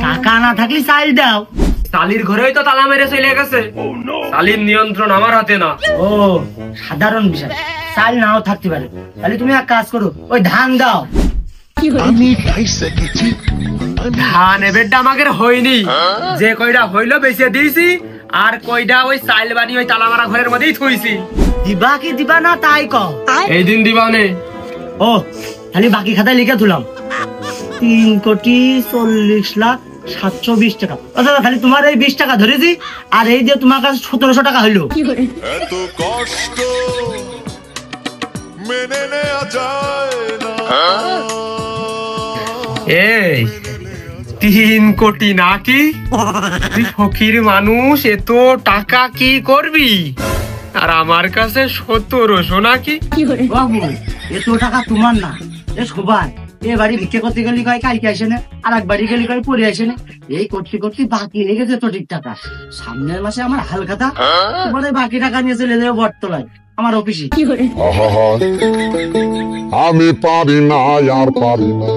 টাকা না থাকলে চাল দাও। শালির ঘরেই তো তালা মেরে চলে গেছে। শালির নিয়ন্ত্রণ আমার হাতে না। ও সাধারণ বিষয়, চাল নাও থাকতে পারে। তাহলে তুমি এক কাজ করো, ওই ধান দাও। ধান এবারটা আমাকে হয়নি, যে কয়টা হইলো বেঁচে দিয়েছি, আর কয়টা ওই চাইল বানি ওই তালা মারা ঘরের মধ্যেই থুইছি। দিবা কি দিবা না তাই কও। এই দিন দিবা নে। ও তাহলে বাকি খাতায় লিখে তুলাম 3,40,00,720 টাকা। আচ্ছা তাহলে তোমার এই 20 টাকা ধরেছি, আর এই দিয়ে তোমার কাছে 1700 টাকা হইলো। এত কষ্ট মেনে নেওয়া যায় না। এই 3 কোটি নাকি? তুই ফকির মানুষ, এত টাকা কি করবি? আর আমার কাছে 1700 নাকি? বাবু এত টাকা তোমার না, এ সবাই। এ বাড়ি ভিক্ষে করতে গেলি কয় কালকে আসে না, আর এক বাড়ি গেলি কয় পরে আসে না। এই করতে করতে বাকি লেগে যেত ঠিক টাকা। সামনের মাসে আমার হাল খাতা, তোমার এই বাকি টাকা নিয়ে চলে যাবো বটতলায় আমার অফিসে। আমি পারি না, আর পারি না,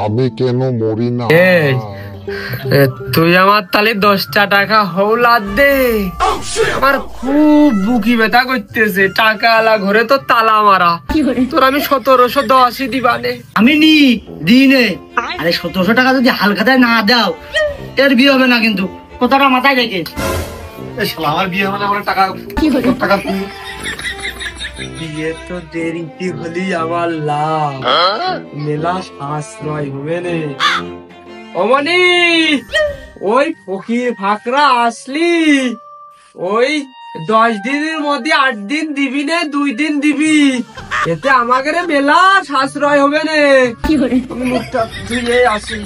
আমি কেন মরি না। এই তুই আমার তাহলে 10টা টাকা হৌলাদ দে। আমার খুব বুকি ব্যথা করতেছে, টাকা আলা ঘরে তো তালা মারা। তোর আমি 1710 দিবানে। আমি নি দিনে। আরে 1700 টাকা যদি হাল খাতায় না দাও, এর বিয়ে হবে না কিন্তু, কথাটা মাথায় রেখে। আমার বিয়ে হবে না, আমার টাকা টাকা বিয়ে তো দেরিতে হলি আমার লাভ, মেলা সাশ্রয় হবে রে। অমনি ওই ফকির ফাকরা আসলি, ওই 10 দিনের মধ্যে 8 দিন দিবি নে, 2 দিন দিবি, এতে আমাকে মেলা সাশ্রয় হবে রে। আমি মুখটা ধুয়ে আসি।